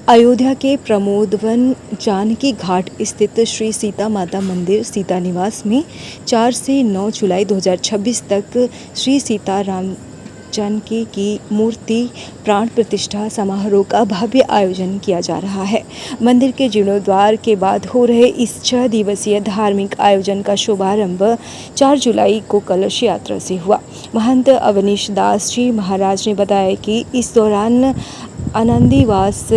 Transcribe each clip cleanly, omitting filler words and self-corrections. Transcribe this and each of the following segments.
अयोध्या के प्रमोदवन जानकी घाट स्थित श्री सीता माता मंदिर सीता निवास में 4 से 9 जुलाई 2026 तक श्री सीता राम जानकी की मूर्ति प्राण प्रतिष्ठा समारोह का भव्य आयोजन किया जा रहा है। मंदिर के जीर्णोद्वार के बाद हो रहे इस 6 दिवसीय धार्मिक आयोजन का शुभारंभ 4 जुलाई को कलश यात्रा से हुआ। महंत अवनीश दास जी महाराज ने बताया कि इस दौरान आनंदीवास,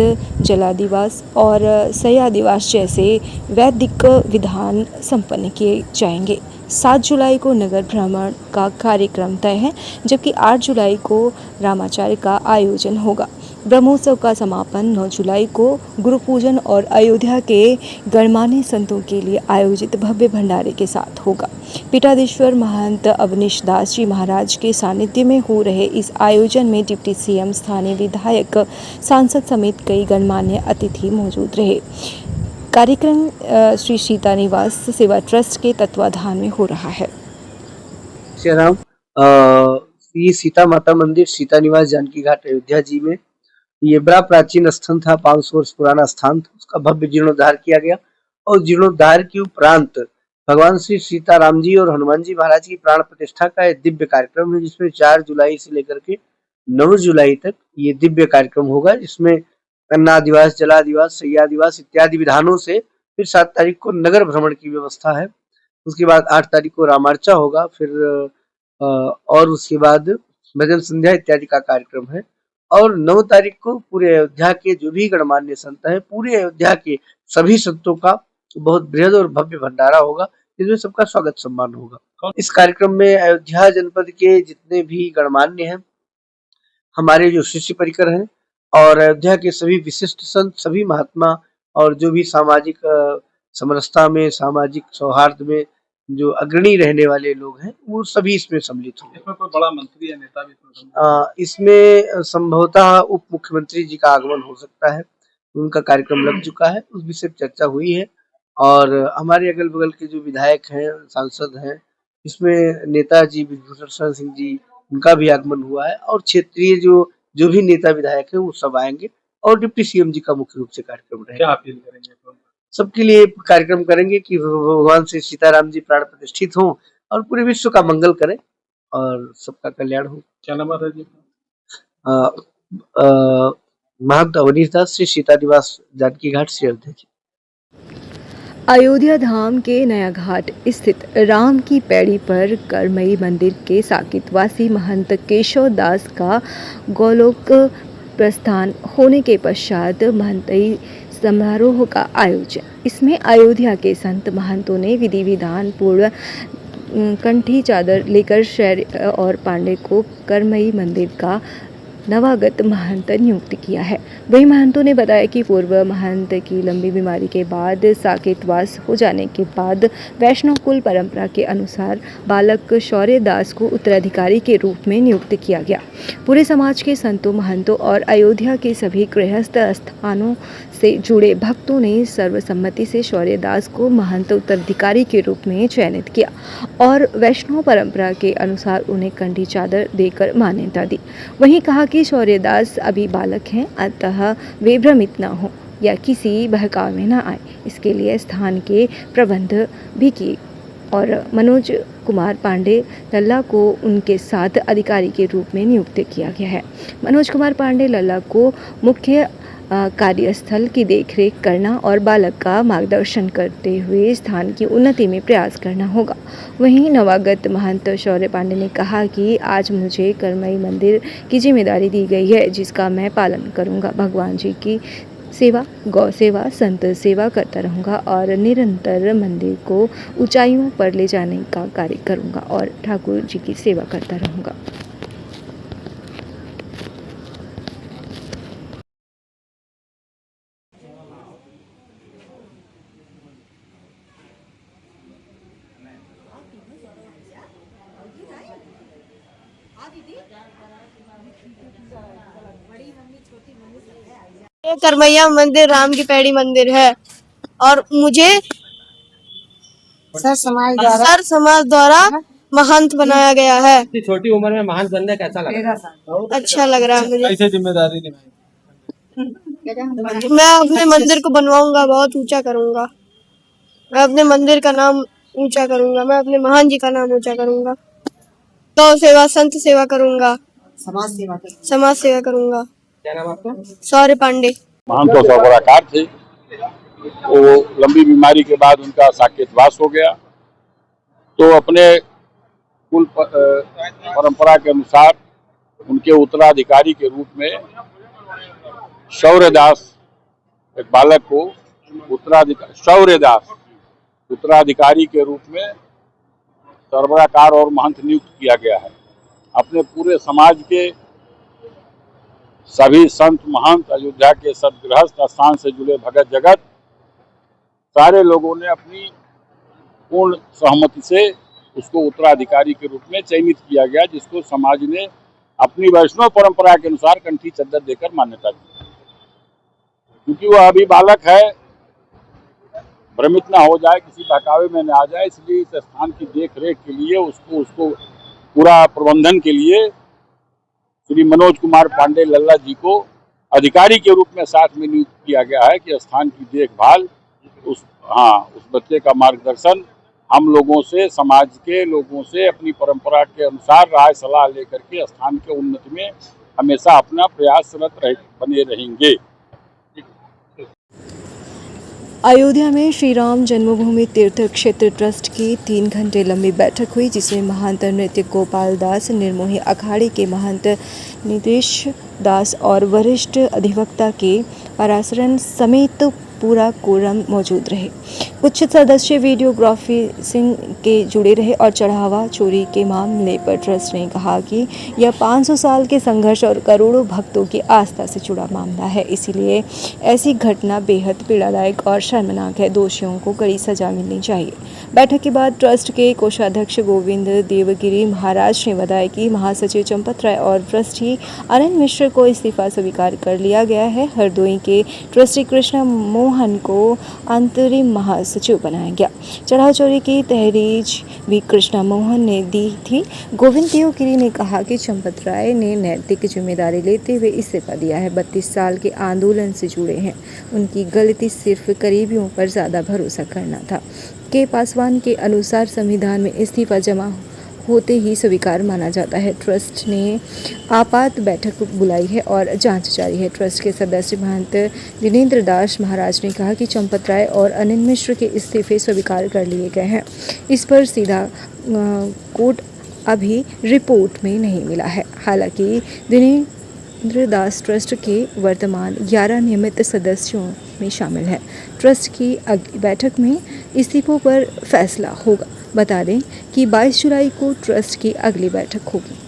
जलादिवास और सयादिवास जैसे वैदिक विधान संपन्न किए जाएंगे। 7 जुलाई को नगर भ्रमण का कार्यक्रम तय है, जबकि 8 जुलाई को रामाचार्य का आयोजन होगा। ब्रह्मोत्सव का समापन 9 जुलाई को गुरु पूजन और अयोध्या के गणमान्य संतों के लिए आयोजित भव्य भंडारे के साथ होगा। पीठाधीश्वर महंत अवनीश दास जी महाराज के सानिध्य में हो रहे इस आयोजन में डिप्टी सीएम, स्थानीय विधायक, सांसद समेत कई गणमान्य अतिथि मौजूद रहे। कार्यक्रम श्री सीता निवास सेवा ट्रस्ट के तत्वाधान में हो रहा है। श्री राम ये सीता माता मंदिर सीता निवास जानकी घाट अयोध्या जी में ये बड़ा प्राचीन स्थान था, 500 वर्ष पुराना स्थान था। उसका भव्य जीर्णोद्धार किया गया और जीर्णोद्धार के उपरांत भगवान श्री सीताराम जी और हनुमान जी महाराज की प्राण प्रतिष्ठा का एक दिव्य कार्यक्रम है, जिसमें 4 जुलाई से लेकर के 9 जुलाई तक ये दिव्य कार्यक्रम होगा, जिसमें अन्नादिवास, जलादिवास, सैयादिवास इत्यादि विधानों से फिर 7 तारीख को नगर भ्रमण की व्यवस्था है। उसके बाद 8 तारीख को रामार्चा होगा, फिर और उसके बाद भजन संध्या इत्यादि का कार्यक्रम है। और 9 तारीख को पूरे अयोध्या के जो भी गणमान्य संत हैं, पूरे अयोध्या के सभी संतों का बहुत बृहद और भव्य भंडारा होगा, जिसमें सबका स्वागत सम्मान होगा। इस कार्यक्रम में अयोध्या जनपद के जितने भी गणमान्य हैं, हमारे जो शिष्य परिकर हैं और अयोध्या के सभी विशिष्ट संत, सभी महात्मा और जो भी सामाजिक समरसता में, सामाजिक सौहार्द में जो अग्रणी रहने वाले लोग हैं, वो सभी इसमें सम्मिलित होंगे। इसमें कोई बड़ा मंत्री या नेता भी इसमें संभवतः उप मुख्यमंत्री जी का आगमन हो सकता है। उनका कार्यक्रम लग चुका है, उस विषय पर चर्चा हुई है। और हमारे अगल बगल के जो विधायक हैं, सांसद हैं, इसमें नेताजी विभूषण शरण सिंह जी, उनका भी आगमन हुआ है और क्षेत्रीय जो भी नेता विधायक है वो सब आएंगे और डिप्टी सीएम जी का मुख्य रूप से कार्यक्रम रहेगा। क्या अपील करेंगे सबके लिए कार्यक्रम करेंगे कि भगवान श्री सीताराम जी प्राण प्रतिष्ठित हों और पूरे विश्व का मंगल करें और सबका कल्याण हो। क्या नंबर है जी? महंत अवनीश दास, श्री सीता निवास जानकी घाट, श्री अयोध्या जी। अयोध्या धाम के नया घाट स्थित राम की पैड़ी पर करमई मंदिर के साकेतवासी महंत केशव दास का गोलोक प्रस्थान होने के पश्चात महंतई समारोह का आयोजन। इसमें अयोध्या के संत महंतों ने विधि विधान पूर्व कंठी चादर लेकर शैर और पांडे को करमई मंदिर का नवागत महंत नियुक्त किया है। वही महंतों ने बताया कि पूर्व महंत की लंबी बीमारी के बाद साकेतवास हो जाने के बाद वैष्णव कुल परंपरा के अनुसार बालक शौर्य दास को उत्तराधिकारी के रूप में नियुक्त किया गया। पूरे समाज के संतों, महंतों और अयोध्या के सभी गृहस्थ स्थानों से जुड़े भक्तों ने सर्वसम्मति से शौर्य दास को महंत उत्तराधिकारी के रूप में चयनित किया और वैष्णव परंपरा के अनुसार उन्हें कंठी चादर देकर मान्यता दी। वहीं कहा कि शौर्यदास अभी बालक हैं, अतः वे भ्रमित न हो या किसी बहकाव में न आए, इसके लिए स्थान के प्रबंध भी किए और मनोज कुमार पांडे लल्ला को उनके साथ अधिकारी के रूप में नियुक्त किया गया है। मनोज कुमार पांडे लल्ला को मुख्य कार्यस्थल की देखरेख करना और बालक का मार्गदर्शन करते हुए स्थान की उन्नति में प्रयास करना होगा। वहीं नवागत महंत शौर्य पांडे ने कहा कि आज मुझे करमई मंदिर की जिम्मेदारी दी गई है, जिसका मैं पालन करूंगा। भगवान जी की सेवा, गौ सेवा, संत सेवा करता रहूंगा और निरंतर मंदिर को ऊंचाइयों पर ले जाने का कार्य करूंगा और ठाकुर जी की सेवा करता रहूंगा। ये करमैया मंदिर राम की पैड़ी मंदिर है और मुझे सर समाज द्वारा महंत बनाया गया है। छोटी उम्र में महंत बनने कैसा लगा? अच्छा लग रहा है मुझे। कैसे जिम्मेदारी निभाई? मैं अपने मंदिर को बनवाऊंगा, बहुत ऊंचा करूंगा। मैं अपने मंदिर का नाम ऊंचा करूंगा। मैं अपने महान जी का नाम ऊंचा करूंगा। गौ सेवा, संत सेवा करूंगा। समाज सेवा करूंगा। क्या नाम आपका? सौर्य पांडे। महान तो सरबराकार थे। वो लंबी बीमारी के बाद उनका साकेतवास हो गया, तो अपने कुल परंपरा के अनुसार उनके उत्तराधिकारी के रूप में शौर्यदास, एक बालक को उत्तराधिकारी के रूप में सरबराकार और महंत नियुक्त किया गया है। अपने पूरे समाज के सभी संत महंत, अयोध्या के सदगृहस्थ, स्थान से जुड़े भगत जगत, सारे लोगों ने अपनी पूर्ण सहमति से उसको उत्तराधिकारी के रूप में चयनित किया गया, जिसको समाज ने अपनी वैष्णव परंपरा के अनुसार कंठी चद्दर देकर मान्यता दी। क्योंकि वह अभी बालक है, भ्रमित ना हो जाए, किसी बहकावे में न आ जाए, इसलिए इस स्थान की देख रेख के लिए उसको पूरा प्रबंधन के लिए श्री मनोज कुमार पांडे लल्ला जी को अधिकारी के रूप में साथ में नियुक्त किया गया है कि स्थान की देखभाल, उस बच्चे का मार्गदर्शन हम लोगों से, समाज के लोगों से अपनी परंपरा के अनुसार राय सलाह लेकर के स्थान के उन्नति में हमेशा अपना प्रयासरत बने रहेंगे। अयोध्या में श्री राम जन्मभूमि तीर्थ क्षेत्र ट्रस्ट की 3 घंटे लंबी बैठक हुई, जिसमें महंत नृत्य गोपाल दास, निर्मोही अखाड़े के महंत नितेश दास और वरिष्ठ अधिवक्ता के पराशरन समेत पूरा कोरम मौजूद रहे। कुछ सदस्य वीडियोग्राफी के जुड़े रहे और चढ़ावा चोरी के मामले पर ट्रस्ट ने कहा कि यह 500 साल के संघर्ष और करोड़ों भक्तों की आस्था से जुड़ा मामला है, इसीलिए ऐसी घटना बेहद पीड़ादायक और शर्मनाक है। दोषियों को कड़ी सजा मिलनी चाहिए। बैठक के बाद ट्रस्ट के कोषाध्यक्ष गोविंद देवगिरी महाराज ने बताया कि महासचिव चंपत राय और ट्रस्टी आनंद मिश्र को इस्तीफा स्वीकार कर लिया गया है। हरदोई के ट्रस्टी कृष्ण मोहन को अंतरिम महासचिव बनाया गया। चढ़ाव चोरी की तहरीर भी कृष्णा मोहन ने दी थी। गोविंद देवगिरी ने कहा कि चंपत राय ने नैतिक जिम्मेदारी लेते हुए इस्तीफा दिया है। 32 साल के आंदोलन से जुड़े हैं। उनकी गलती सिर्फ करीबियों पर ज़्यादा भरोसा करना था। के पासवान के अनुसार संविधान में इस्तीफा जमा होते ही स्वीकार माना जाता है। ट्रस्ट ने आपात बैठक बुलाई है और जांच जारी है। ट्रस्ट के सदस्य महंत दिनेंद्र दास महाराज ने कहा कि चंपत राय और अनिल मिश्र के इस्तीफे स्वीकार कर लिए गए हैं। इस पर सीधा कोर्ट अभी रिपोर्ट में नहीं मिला है। हालांकि दिनेंद्र दास ट्रस्ट के वर्तमान 11 नियमित सदस्यों में शामिल है। ट्रस्ट की अगली बैठक में इस्तीफों पर फैसला होगा। बता दें कि 22 जुलाई को ट्रस्ट की अगली बैठक होगी।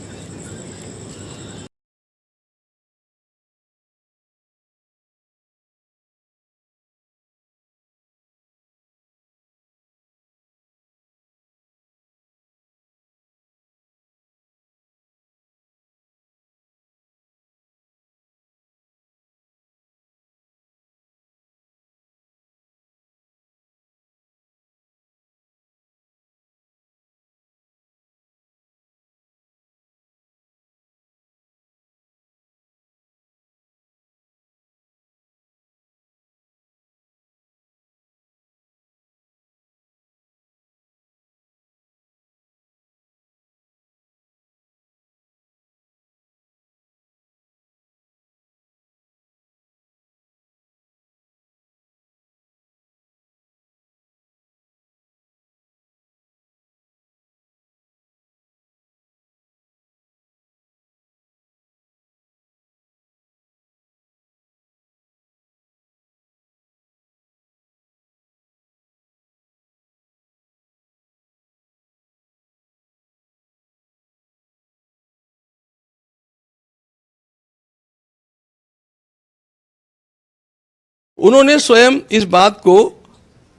उन्होंने स्वयं इस बात को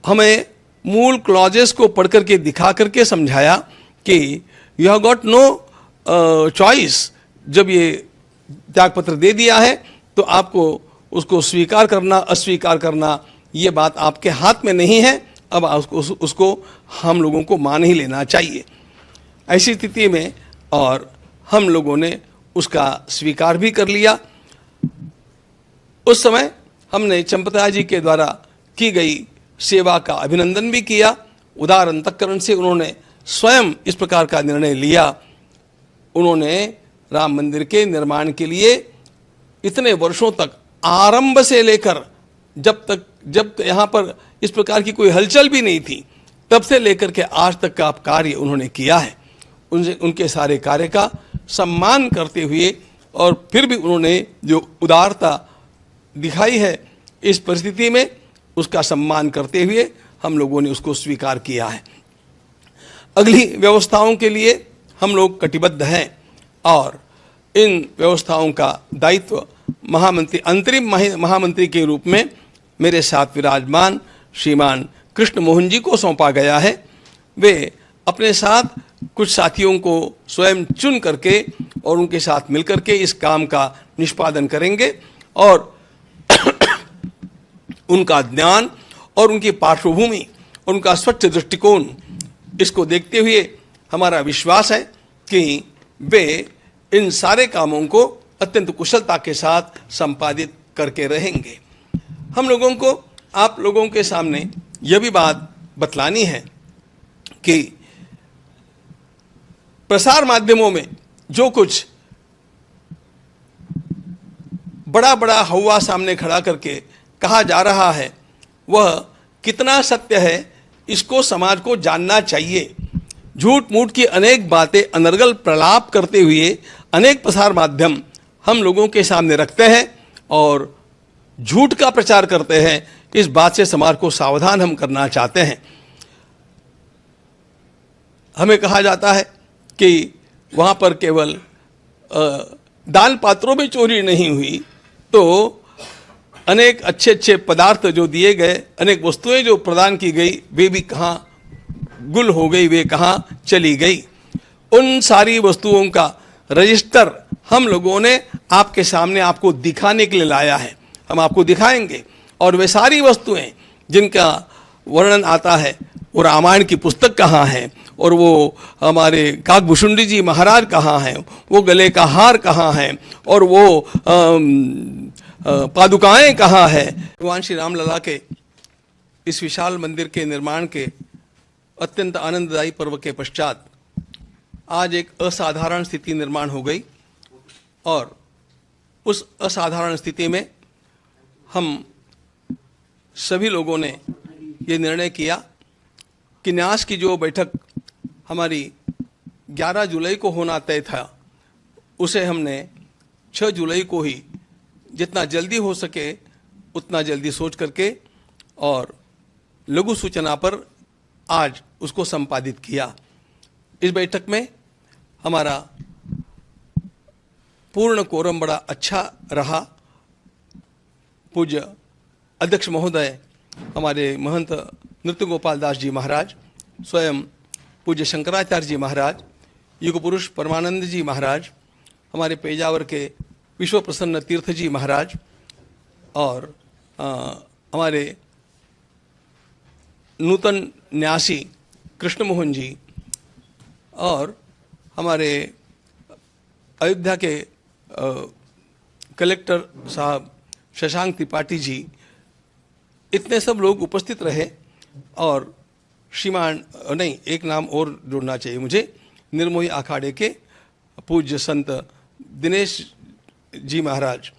हमें मूल क्लॉजेस को पढ़ करके दिखा करके समझाया कि you have got no choice. जब ये त्यागपत्र दे दिया है तो आपको उसको स्वीकार करना अस्वीकार करना ये बात आपके हाथ में नहीं है। अब उसको हम लोगों को मान ही लेना चाहिए। ऐसी स्थिति में और हम लोगों ने उसका स्वीकार भी कर लिया। उस समय हमने चंपता जी के द्वारा की गई सेवा का अभिनंदन भी किया। उदार अंतःकरण से उन्होंने स्वयं इस प्रकार का निर्णय लिया। उन्होंने राम मंदिर के निर्माण के लिए इतने वर्षों तक, आरंभ से लेकर जब यहाँ पर इस प्रकार की कोई हलचल भी नहीं थी, तब से लेकर के आज तक का कार्य उन्होंने किया है। उनके सारे कार्य का सम्मान करते हुए और फिर भी उन्होंने जो उदारता दिखाई है इस परिस्थिति में, उसका सम्मान करते हुए हम लोगों ने उसको स्वीकार किया है। अगली व्यवस्थाओं के लिए हम लोग कटिबद्ध हैं और इन व्यवस्थाओं का दायित्व महामंत्री, अंतरिम महामंत्री के रूप में मेरे साथ विराजमान श्रीमान कृष्ण मोहन जी को सौंपा गया है। वे अपने साथ कुछ साथियों को स्वयं चुन करके और उनके साथ मिलकर के इस काम का निष्पादन करेंगे और उनका ज्ञान और उनकी पार्श्वभूमि, उनका स्वच्छ दृष्टिकोण, इसको देखते हुए हमारा विश्वास है कि वे इन सारे कामों को अत्यंत कुशलता के साथ संपादित करके रहेंगे। हम लोगों को आप लोगों के सामने यह भी बात बतलानी है कि प्रसार माध्यमों में जो कुछ बड़ा बड़ा हवा सामने खड़ा करके कहा जा रहा है वह कितना सत्य है, इसको समाज को जानना चाहिए। झूठ मूठ की अनेक बातें अनर्गल प्रलाप करते हुए अनेक प्रसार माध्यम हम लोगों के सामने रखते हैं और झूठ का प्रचार करते हैं। इस बात से समाज को सावधान हम करना चाहते हैं। हमें कहा जाता है कि वहाँ पर केवल दान पात्रों में चोरी नहीं हुई, तो अनेक अच्छे अच्छे पदार्थ जो दिए गए, अनेक वस्तुएं जो प्रदान की गई, वे भी कहाँ गुल हो गई, वे कहाँ चली गई। उन सारी वस्तुओं का रजिस्टर हम लोगों ने आपके सामने आपको दिखाने के लिए लाया है। हम आपको दिखाएंगे और वे सारी वस्तुएं जिनका वर्णन आता है, वो रामायण की पुस्तक कहाँ है और वो हमारे काकभूषुंडी जी महाराज कहाँ हैं, वो गले का हार कहाँ है और वो पादुकाएं कहाँ है। भगवान श्री रामलला के इस विशाल मंदिर के निर्माण के अत्यंत आनंददायी पर्व के पश्चात आज एक असाधारण स्थिति निर्माण हो गई और उस असाधारण स्थिति में हम सभी लोगों ने ये निर्णय किया कि न्यास की जो बैठक हमारी 11 जुलाई को होना तय था, उसे हमने 6 जुलाई को ही जितना जल्दी हो सके उतना जल्दी सोच करके और लघु सूचना पर आज उसको संपादित किया। इस बैठक में हमारा पूर्ण कोरम बड़ा अच्छा रहा। पूज्य अध्यक्ष महोदय हमारे महंत नृत्य गोपाल दास जी महाराज, स्वयं पूज्य शंकराचार्य जी महाराज, युग पुरुष परमानंद जी महाराज, हमारे पेजावर के विश्व प्रसन्न तीर्थ जी महाराज और हमारे नूतन न्यासी कृष्ण मोहन जी और हमारे अयोध्या के कलेक्टर साहब शशांक त्रिपाठी जी, इतने सब लोग उपस्थित रहे। और श्रीमान नहीं, एक नाम और जोड़ना चाहिए मुझे, निर्मोही अखाड़े के पूज्य संत दिनेश जी महाराज,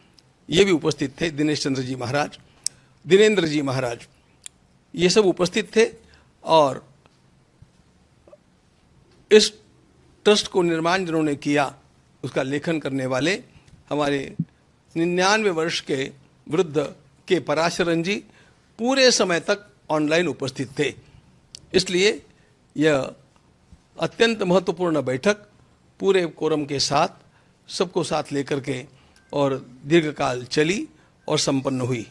ये भी उपस्थित थे। दिनेश चंद्र जी महाराज, दिनेंद्र जी महाराज, ये सब उपस्थित थे। और इस ट्रस्ट को निर्माण जिन्होंने किया, उसका लेखन करने वाले हमारे 99 वर्ष के वृद्ध के पराशरन जी पूरे समय तक ऑनलाइन उपस्थित थे। इसलिए यह अत्यंत महत्वपूर्ण बैठक पूरे कोरम के साथ, सबको साथ लेकर के और दीर्घकाल चली और संपन्न हुई।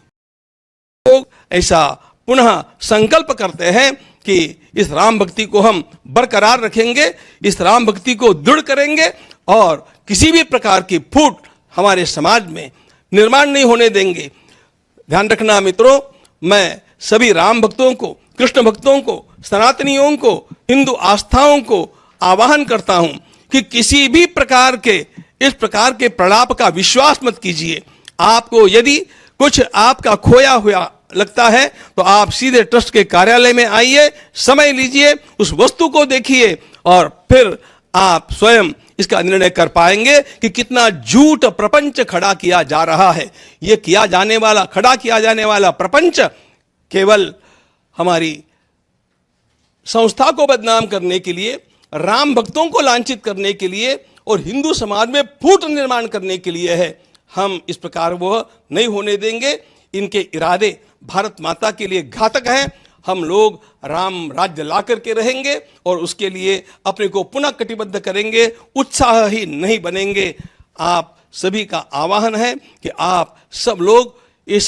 लोग ऐसा पुनः संकल्प करते हैं कि इस राम भक्ति को हम बरकरार रखेंगे, इस राम भक्ति को दृढ़ करेंगे और किसी भी प्रकार की फूट हमारे समाज में निर्माण नहीं होने देंगे। ध्यान रखना मित्रों, मैं सभी राम भक्तों को, कृष्ण भक्तों को, सनातनियों को, हिंदू आस्थाओं को आह्वान करता हूं कि किसी भी प्रकार के इस प्रकार के प्रलाप का विश्वास मत कीजिए। आपको यदि कुछ आपका खोया हुआ लगता है तो आप सीधे ट्रस्ट के कार्यालय में आइए, समय लीजिए, उस वस्तु को देखिए और फिर आप स्वयं इसका निर्णय कर पाएंगे कि कितना झूठ प्रपंच खड़ा किया जा रहा है। यह खड़ा किया जाने वाला प्रपंच केवल हमारी संस्था को बदनाम करने के लिए, राम भक्तों को लांछित करने के लिए और हिंदू समाज में फूट निर्माण करने के लिए है। हम इस प्रकार वो नहीं होने देंगे। इनके इरादे भारत माता के लिए घातक हैं। हम लोग राम राज्य ला करके रहेंगे और उसके लिए अपने को पुनः कटिबद्ध करेंगे, उत्साह ही नहीं बनेंगे। आप सभी का आह्वान है कि आप सब लोग इस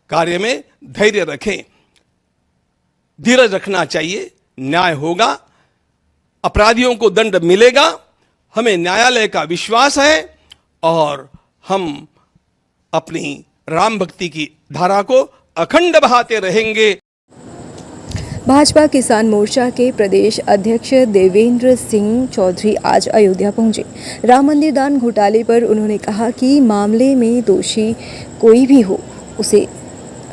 कार्य में धैर्य रखें, धीरज रखना चाहिए। न्याय होगा, अपराधियों को दंड मिलेगा, हमें न्यायालय का विश्वास है और हम अपनी राम भक्ति की धारा को अखंड बहाते रहेंगे। भाजपा किसान मोर्चा के प्रदेश अध्यक्ष देवेंद्र सिंह चौधरी आज अयोध्या पहुंचे। राम मंदिर दान घोटाले पर उन्होंने कहा कि मामले में दोषी कोई भी हो उसे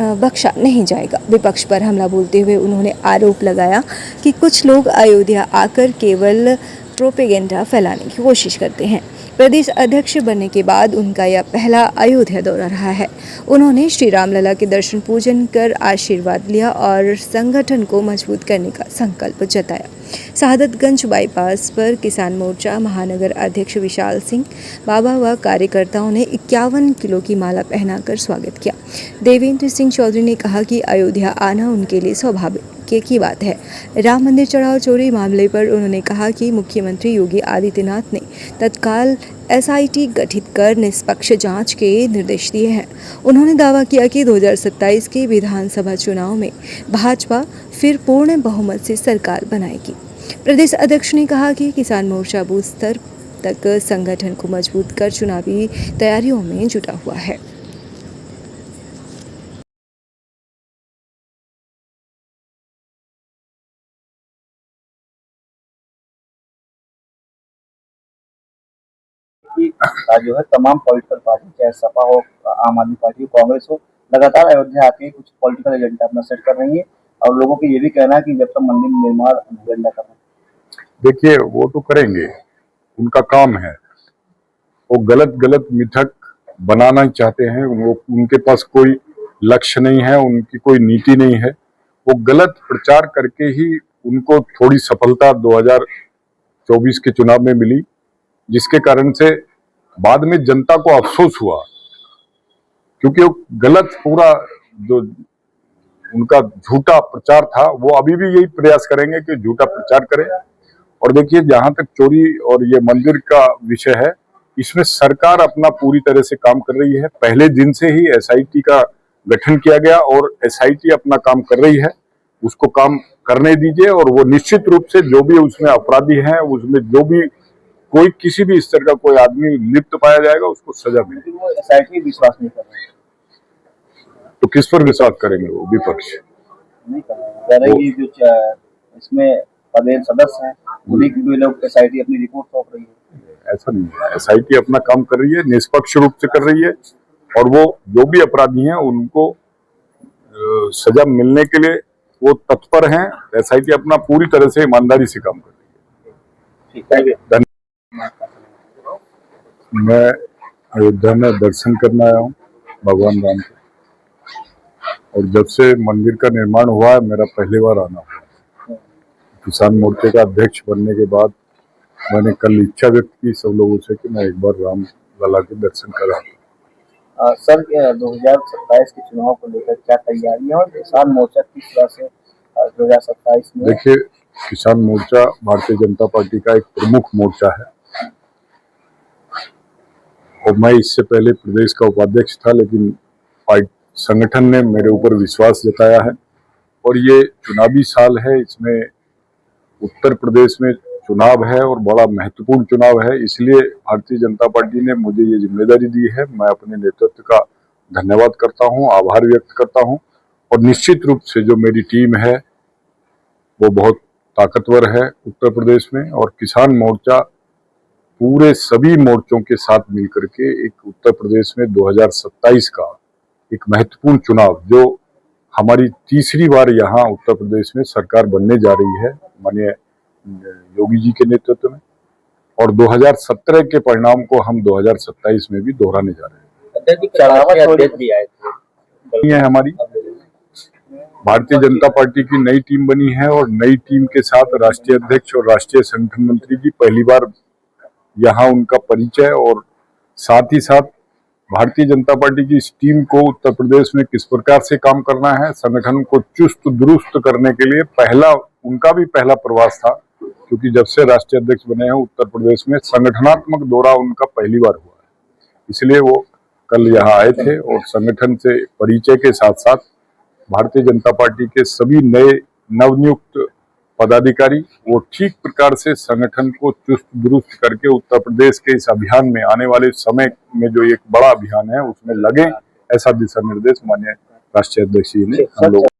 बख्शा नहीं जाएगा। विपक्ष पर हमला बोलते हुए उन्होंने आरोप लगाया कि कुछ लोग अयोध्या आकर केवल प्रोपेगेंडा फैलाने की कोशिश करते हैं। प्रदेश अध्यक्ष बनने के बाद उनका यह पहला अयोध्या दौरा रहा है। उन्होंने श्री रामलला के दर्शन पूजन कर आशीर्वाद लिया और संगठन को मजबूत करने का संकल्प जताया। शहादतगंज बाईपास पर किसान मोर्चा महानगर अध्यक्ष विशाल सिंह बाबा व कार्यकर्ताओं ने 51 किलो की माला पहनाकर स्वागत किया। देवेंद्र सिंह चौधरी ने कहा कि अयोध्या आना उनके लिए स्वाभाविक की बात है। राम मंदिर चढ़ाव चोरी मामले पर उन्होंने कहा कि मुख्यमंत्री योगी आदित्यनाथ ने तत्काल SIT गठित कर निष्पक्ष जांच के निर्देश दिए हैं। उन्होंने दावा किया कि 2027 के विधानसभा चुनाव में भाजपा फिर पूर्ण बहुमत से सरकार बनाएगी। प्रदेश अध्यक्ष ने कहा कि किसान मोर्चा बूथ स्तर तक संगठन को मजबूत कर चुनावी तैयारियों में जुटा हुआ है। जो है तमाम पॉलिटिकल पार्टी, चाहे सपा हो, आम आदमी पार्टी हो, कांग्रेस हो, लगातार अयोध्या आके कुछ पॉलिटिकल एजेंडा अपना सेट कर रही है और लोगों को ये भी कहना है कि जब तक मंदिर निर्माण एजेंडा कर रहे हैं। देखिए, वो तो करेंगे, उनका काम है। वो गलत मिथक बनाना चाहते हैं। वो उनके पास कोई लक्ष्य नहीं है, उनकी कोई नीति नहीं है। वो गलत प्रचार करके ही उनको थोड़ी सफलता 2024 के चुनाव में मिली, जिसके कारण से बाद में जनता को अफसोस हुआ, क्योंकि वो गलत पूरा जो उनका झूठा प्रचार था, वो अभी भी यही प्रयास करेंगे कि झूठा प्रचार करें। और देखिए, जहां तक चोरी और ये मंदिर का विषय है, इसमें सरकार अपना पूरी तरह से काम कर रही है। पहले दिन से ही SIT का गठन किया गया और SIT अपना काम कर रही है, उसको काम करने दीजिए। और वो निश्चित रूप से जो भी उसमें अपराधी हैं, उसमें जो भी कोई किसी भी स्तर का कोई आदमी लिप्त पाया जाएगा, उसको सजा मिलेगी। वो SIT विश्वास नहीं कर रहे हैं, तो किस पर विश्वास करेंगे वो विपक्ष? नहीं कर रहे हैं। जो इसमें पदेन सदस्य हैं, उन्हीं के लोग SIT अपनी रिपोर्ट सौंप रही है। ऐसा नहीं है, SIT अपना काम कर रही है, निष्पक्ष रूप से कर रही है और वो जो भी अपराधी हैं उनको सजा मिलने के लिए वो तत्पर हैं। SIT अपना पूरी तरह से ईमानदारी से काम कर रही है। ठीक है, मैं अयोध्या में दर्शन करने आया हूँ भगवान राम के, और जब से मंदिर का निर्माण हुआ है, मेरा पहली बार आना हुआ। किसान मोर्चे का अध्यक्ष बनने के बाद मैंने कल इच्छा व्यक्त की सब लोगों से कि मैं एक बार राम लला के दर्शन करा। सर, 2027 के चुनाव को लेकर क्या तैयारी है और किसान मोर्चा किस तरह से 2027 में? देखिए, किसान मोर्चा भारतीय जनता पार्टी का एक प्रमुख मोर्चा है और मैं इससे पहले प्रदेश का उपाध्यक्ष था, लेकिन संगठन ने मेरे ऊपर विश्वास जताया है। और ये चुनावी साल है, इसमें उत्तर प्रदेश में चुनाव है और बड़ा महत्वपूर्ण चुनाव है, इसलिए भारतीय जनता पार्टी ने मुझे ये जिम्मेदारी दी है। मैं अपने नेतृत्व का धन्यवाद करता हूं, आभार व्यक्त करता हूं और निश्चित रूप से जो मेरी टीम है वो बहुत ताकतवर है उत्तर प्रदेश में। और किसान मोर्चा पूरे सभी मोर्चों के साथ मिलकर के एक उत्तर प्रदेश में 2027 का एक महत्वपूर्ण चुनाव जो हमारी तीसरी बार यहाँ उत्तर प्रदेश में सरकार बनने जा रही है माननीय योगी जी के नेतृत्व में, और 2017 के परिणाम को हम 2027 में भी दोहराने जा रहे हैं। हमारी भारतीय जनता पार्टी की नई टीम बनी है और नई टीम के साथ राष्ट्रीय अध्यक्ष और राष्ट्रीय संगठन मंत्री जी पहली बार यहाँ उनका परिचय, और साथ ही साथ भारतीय जनता पार्टी की इस टीम को उत्तर प्रदेश में किस प्रकार से काम करना है, संगठन को चुस्त दुरुस्त करने के लिए उनका भी पहला प्रवास था, क्योंकि जब से राष्ट्रीय अध्यक्ष बने हैं उत्तर प्रदेश में संगठनात्मक दौरा उनका पहली बार हुआ है। इसलिए वो कल यहाँ आए थे और संगठन से परिचय के साथ साथ भारतीय जनता पार्टी के सभी नए नवनियुक्त पदाधिकारी वो ठीक प्रकार से संगठन को चुस्त दुरुस्त करके उत्तर प्रदेश के इस अभियान में आने वाले समय में जो एक बड़ा अभियान है उसमें लगे, ऐसा दिशा निर्देश माननीय राष्ट्रीय अध्यक्ष जी ने हम लोग